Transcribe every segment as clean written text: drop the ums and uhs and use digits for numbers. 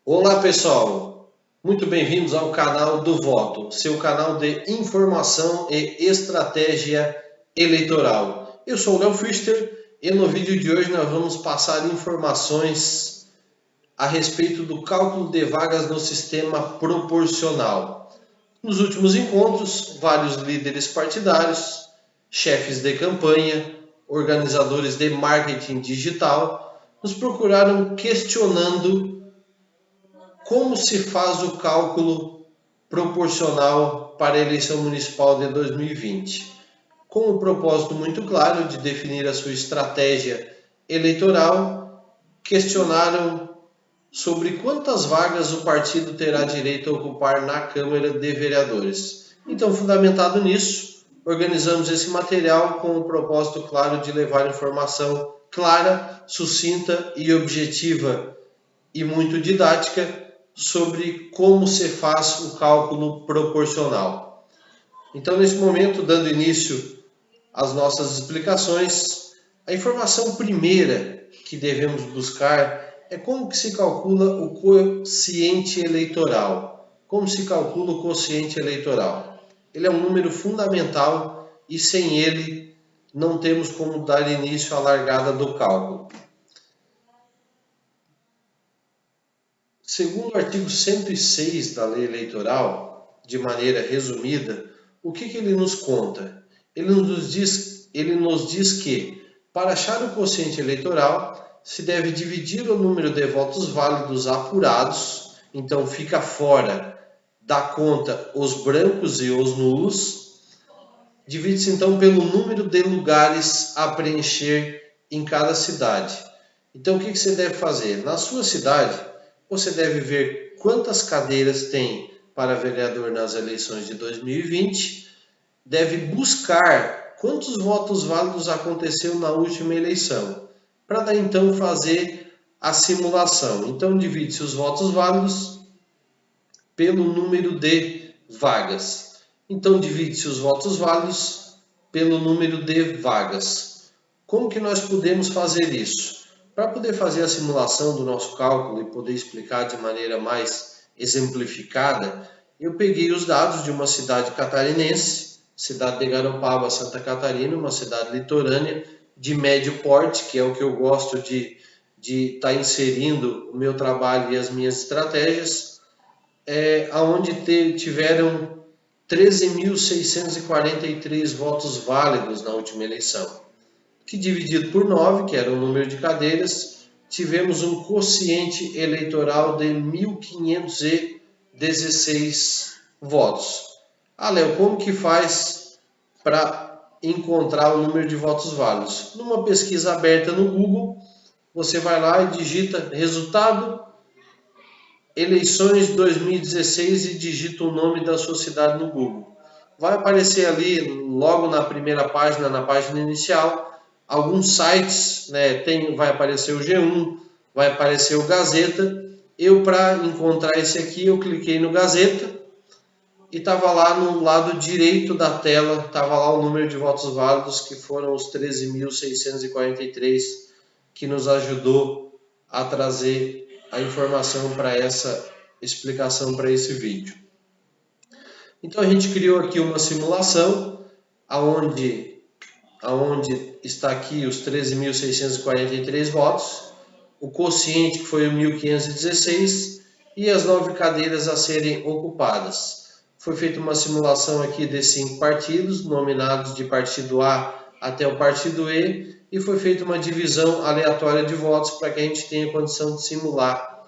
Olá pessoal, muito bem-vindos ao canal do Voto, seu canal de informação e estratégia eleitoral. Eu sou o Léo Fister e no vídeo de hoje nós vamos passar informações a respeito do cálculo de vagas no sistema proporcional. Nos últimos encontros, vários líderes partidários, chefes de campanha, organizadores de marketing digital nos procuraram questionando como se faz o cálculo proporcional para a eleição municipal de 2020? Com o propósito muito claro de definir a sua estratégia eleitoral, questionaram sobre quantas vagas o partido terá direito a ocupar na Câmara de Vereadores. Então, fundamentado nisso, organizamos esse material com o propósito claro de levar informação clara, sucinta e objetiva e muito didática sobre como se faz o cálculo proporcional. Então, nesse momento, dando início às nossas explicações, a informação primeira que devemos buscar é como que se calcula o quociente eleitoral. Como se calcula o quociente eleitoral? Ele é um número fundamental e sem ele não temos como dar início à largada do cálculo. Segundo o artigo 106 da Lei Eleitoral, de maneira resumida, o que ele nos conta? Ele nos diz que, para achar o quociente eleitoral, se deve dividir o número de votos válidos apurados, então fica fora da conta os brancos e os nulos, divide-se então pelo número de lugares a preencher em cada cidade. Então o que você deve fazer? Na sua cidade, você deve ver quantas cadeiras tem para vereador nas eleições de 2020, deve buscar quantos votos válidos aconteceu na última eleição, para daí então fazer a simulação. Então divide-se os votos válidos pelo número de vagas. Então divide-se os votos válidos pelo número de vagas. Como que nós podemos fazer isso? Para poder fazer a simulação do nosso cálculo e poder explicar de maneira mais exemplificada, eu peguei os dados de uma cidade catarinense, cidade de Garopaba, Santa Catarina, uma cidade litorânea de médio porte, que é o que eu gosto de estar inserindo o meu trabalho e as minhas estratégias, onde tiveram 13.643 votos válidos na última eleição, que dividido por 9, que era o número de cadeiras, tivemos um quociente eleitoral de 1.516 votos. Léo, como que faz para encontrar o número de votos válidos? Numa pesquisa aberta no Google, você vai lá e digita resultado eleições 2016 e digita o nome da sua cidade no Google. Vai aparecer ali, logo na primeira página, na página inicial, alguns sites, né? Vai aparecer o G1, vai aparecer o Gazeta. Eu, para encontrar esse aqui, eu cliquei no Gazeta e estava lá no lado direito da tela, estava lá o número de votos válidos, que foram os 13.643, que nos ajudou a trazer a informação para essa explicação para esse vídeo. Então a gente criou aqui uma simulação aonde está aqui os 13.643 votos, o quociente que foi o 1.516 e as 9 cadeiras a serem ocupadas. Foi feita uma simulação aqui de 5 partidos, nominados de partido A até o partido E, e foi feita uma divisão aleatória de votos para que a gente tenha condição de simular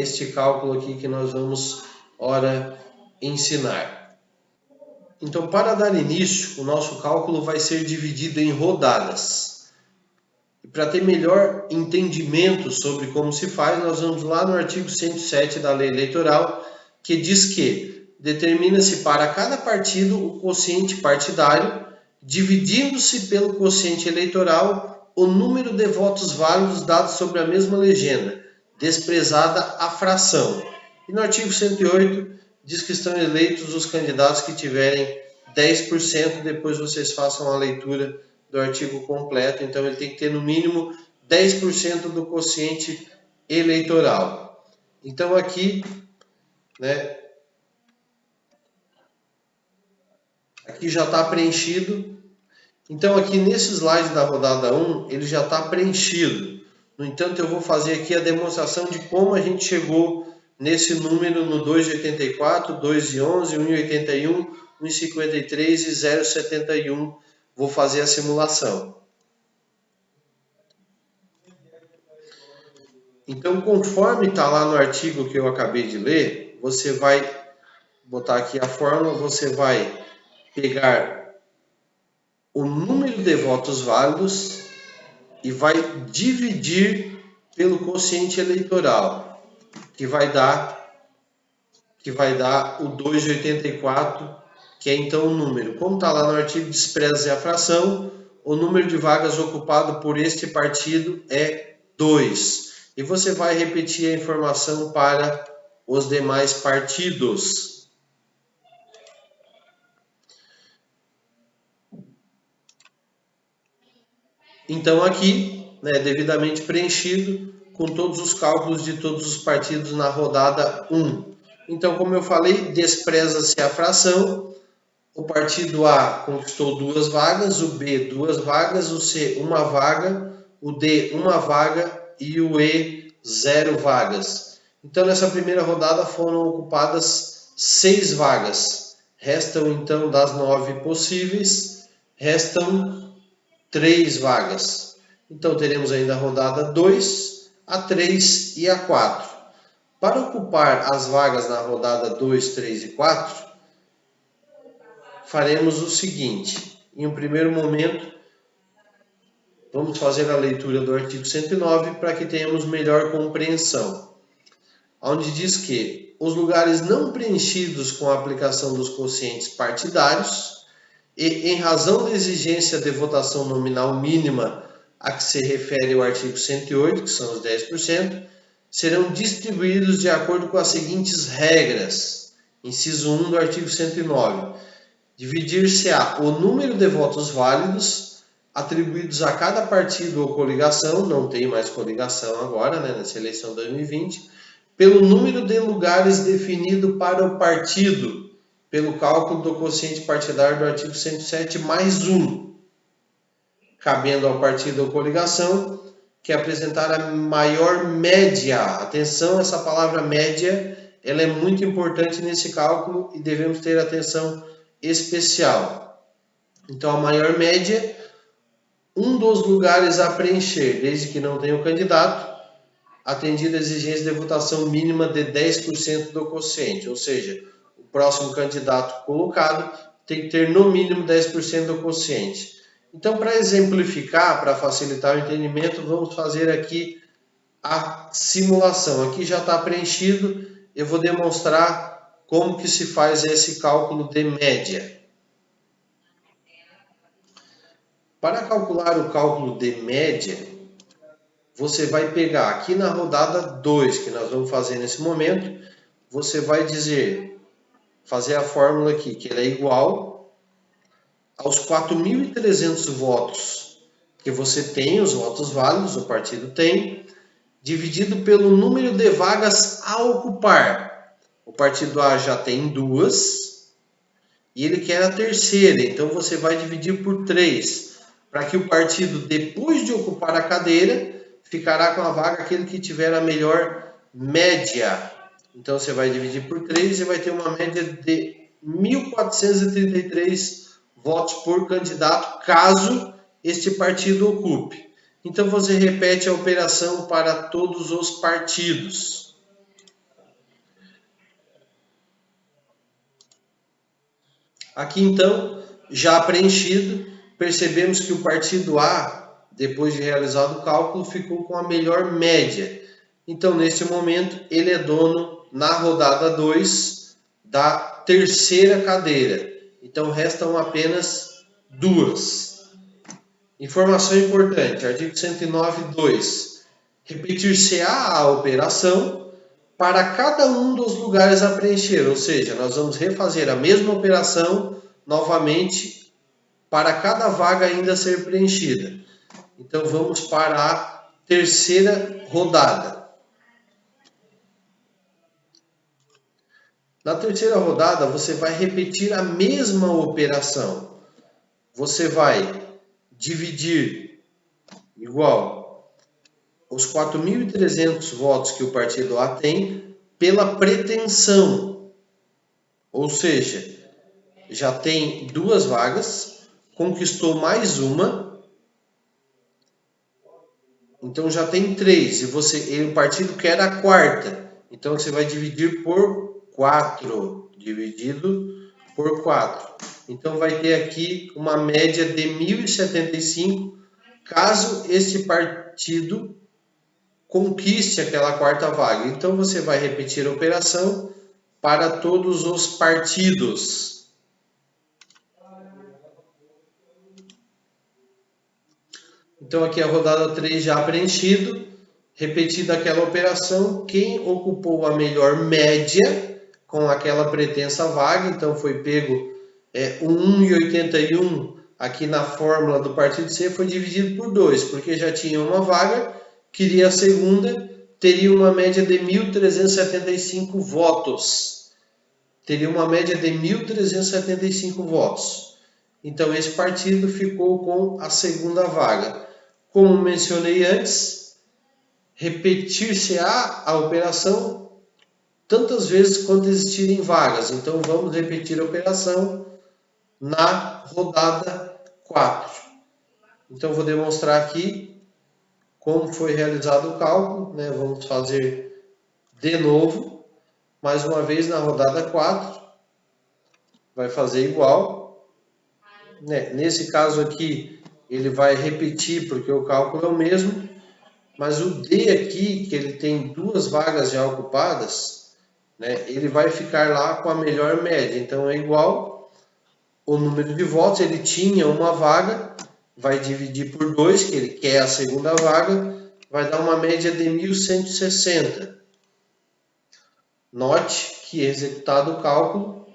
este cálculo aqui que nós vamos ora ensinar. Então, para dar início, o nosso cálculo vai ser dividido em rodadas. E para ter melhor entendimento sobre como se faz, nós vamos lá no artigo 107 da Lei Eleitoral, que diz que determina-se para cada partido o quociente partidário, dividindo-se pelo quociente eleitoral o número de votos válidos dados sobre a mesma legenda, desprezada a fração. E no artigo 108 diz que estão eleitos os candidatos que tiverem 10%, depois vocês façam a leitura do artigo completo, então ele tem que ter no mínimo 10% do quociente eleitoral. Então aqui, né, aqui já está preenchido. Então aqui nesse slide da rodada 1, ele já está preenchido. No entanto, eu vou fazer aqui a demonstração de como a gente chegou nesse número no 2,84, 2,11, 1,81, 1,53 e 0,71. Vou fazer a simulação. Então, conforme está lá no artigo que eu acabei de ler, você vai botar aqui a fórmula, você vai pegar o número de votos válidos e vai dividir pelo quociente eleitoral, que vai dar o 2,84, que é então o número. Como está lá no artigo, despreza a fração, o número de vagas ocupado por este partido é 2. E você vai repetir a informação para os demais partidos. Então aqui, né, devidamente preenchido, com todos os cálculos de todos os partidos na rodada 1. Então, como eu falei, despreza-se a fração. O partido A conquistou 2 vagas, o B 2 vagas, o C 1 vaga, o D 1 vaga e o E 0 vagas. Então, nessa primeira rodada foram ocupadas 6 vagas. Restam, então, das 9 possíveis, restam 3 vagas. Então, teremos ainda a rodada 2, a 3 e a 4. Para ocupar as vagas na rodada 2, 3 e 4, faremos o seguinte. Em um primeiro momento, vamos fazer a leitura do artigo 109 para que tenhamos melhor compreensão. Onde diz que os lugares não preenchidos com a aplicação dos quocientes partidários e em razão da exigência de votação nominal mínima a que se refere o artigo 108, que são os 10%, serão distribuídos de acordo com as seguintes regras. Inciso 1 do artigo 109. Dividir-se-á o número de votos válidos atribuídos a cada partido ou coligação, não tem mais coligação agora, né, nessa eleição 2020, pelo número de lugares definido para o partido, pelo cálculo do quociente partidário do artigo 107 mais 1, cabendo ao partido ou coligação que apresentar a maior média. Atenção, essa palavra média, ela é muito importante nesse cálculo e devemos ter atenção especial. Então, a maior média, um dos lugares a preencher, desde que não tenha o candidato, atendida a exigência de votação mínima de 10% do quociente, ou seja, o próximo candidato colocado tem que ter no mínimo 10% do quociente. Então, para exemplificar, para facilitar o entendimento, vamos fazer aqui a simulação. Aqui já está preenchido, eu vou demonstrar como que se faz esse cálculo de média. Para calcular o cálculo de média, você vai pegar aqui na rodada 2, que nós vamos fazer nesse momento, você vai fazer a fórmula aqui, que ela é igual aos 4.300 votos que você tem, os votos válidos, o partido tem, dividido pelo número de vagas a ocupar. O partido A já tem 2 e ele quer a terceira, então você vai dividir por 3, para que o partido, depois de ocupar a cadeira, ficará com a vaga aquele que tiver a melhor média. Então você vai dividir por 3 e vai ter uma média de 1.433 votos por candidato, caso este partido ocupe. Então você repete a operação para todos os partidos. Aqui então, já preenchido, percebemos que o partido A, depois de realizado o cálculo, ficou com a melhor média. Então, neste momento, ele é dono, na rodada 2, da terceira cadeira. Então, restam apenas 2. Informação importante, artigo 109.2. Repetir-se-á a operação para cada um dos lugares a preencher, ou seja, nós vamos refazer a mesma operação novamente para cada vaga ainda a ser preenchida. Então, vamos para a terceira rodada. Na terceira rodada, você vai repetir a mesma operação. Você vai dividir igual os 4.300 votos que o partido A tem pela pretensão. Ou seja, já tem 2 vagas, conquistou mais uma, então já tem 3. E o partido quer a quarta, então você vai dividir por 4, dividido por 4. Então vai ter aqui uma média de 1.075, caso este partido conquiste aquela quarta vaga. Então você vai repetir a operação para todos os partidos. Então aqui a rodada 3 já preenchido, repetida aquela operação, quem ocupou a melhor média com aquela pretensa vaga, então foi pego o 1,81 aqui na fórmula do partido C, foi dividido por 2, porque já tinha uma vaga, queria a segunda, teria uma média de 1.375 votos. Teria uma média de 1.375 votos. Então esse partido ficou com a segunda vaga. Como mencionei antes, repetir-se-á a operação tantas vezes quanto existirem vagas. Então vamos repetir a operação na rodada 4. Então vou demonstrar aqui como foi realizado o cálculo, né? Vamos fazer de novo, mais uma vez na rodada 4, vai fazer igual, né? Nesse caso aqui ele vai repetir porque o cálculo é o mesmo, mas o D aqui, que ele tem 2 vagas já ocupadas, né? Ele vai ficar lá com a melhor média, então é igual o número de votos, ele tinha uma vaga, vai dividir por 2, que ele quer a segunda vaga, vai dar uma média de 1.160. Note que executado o cálculo,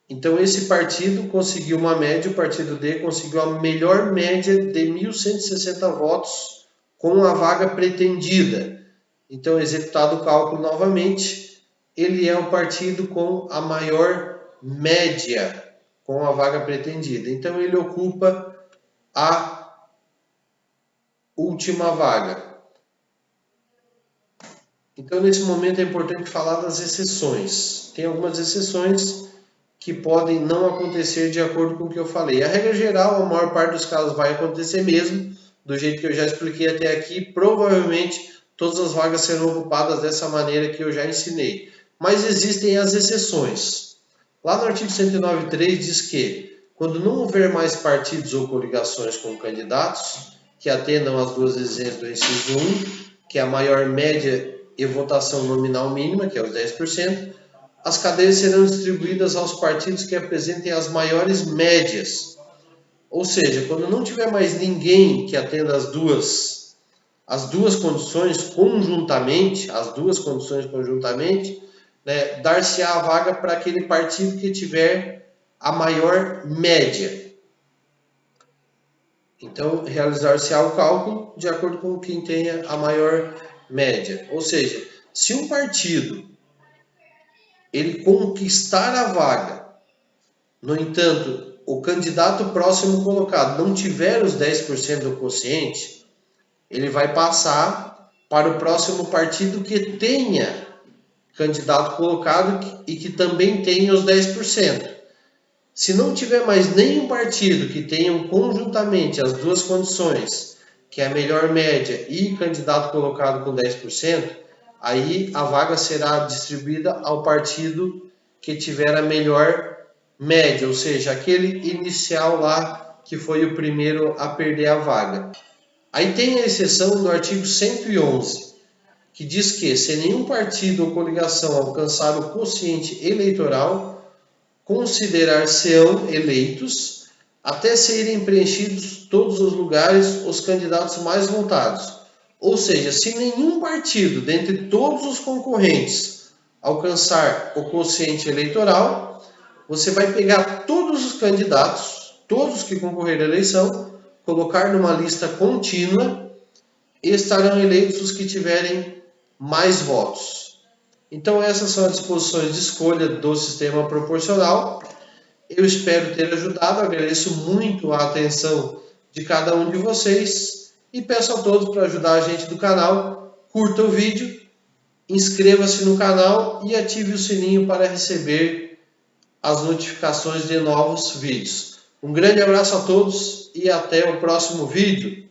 então esse partido conseguiu uma média, o partido D conseguiu a melhor média de 1.160 votos com a vaga pretendida. Então executado o cálculo novamente, ele é o partido com a maior média com a vaga pretendida. Então ele ocupa a última vaga. Então nesse momento é importante falar das exceções. Tem algumas exceções que podem não acontecer de acordo com o que eu falei. A regra geral, a maior parte dos casos vai acontecer mesmo, do jeito que eu já expliquei até aqui. Provavelmente todas as vagas serão ocupadas dessa maneira que eu já ensinei. Mas existem as exceções. Lá no artigo 109.3 diz que, quando não houver mais partidos ou coligações com candidatos que atendam às 2 exigências do inciso 1, que é a maior média e votação nominal mínima, que é os 10%, as cadeiras serão distribuídas aos partidos que apresentem as maiores médias. Ou seja, quando não tiver mais ninguém que atenda as duas condições conjuntamente, né, dar-se-á a vaga para aquele partido que tiver a maior média. Então, realizar-se-á o cálculo de acordo com quem tenha a maior média. Ou seja, se um partido ele conquistar a vaga, no entanto, o candidato próximo colocado não tiver os 10% do quociente, ele vai passar para o próximo partido que tenha candidato colocado e que também tenha os 10%. Se não tiver mais nenhum partido que tenha conjuntamente as 2 condições, que é a melhor média e candidato colocado com 10%, aí a vaga será distribuída ao partido que tiver a melhor média, ou seja, aquele inicial lá que foi o primeiro a perder a vaga. Aí tem a exceção do artigo 111, que diz que se nenhum partido ou coligação alcançar o quociente eleitoral, considerar-se-ão eleitos até serem preenchidos todos os lugares os candidatos mais votados. Ou seja, se nenhum partido, dentre todos os concorrentes, alcançar o quociente eleitoral, você vai pegar todos os candidatos, todos que concorreram à eleição, colocar numa lista contínua e estarão eleitos os que tiverem mais votos. Então essas são as disposições de escolha do sistema proporcional. Eu espero ter ajudado, agradeço muito a atenção de cada um de vocês e peço a todos para ajudar a gente do canal, curta o vídeo, inscreva-se no canal e ative o sininho para receber as notificações de novos vídeos. Um grande abraço a todos e até o próximo vídeo.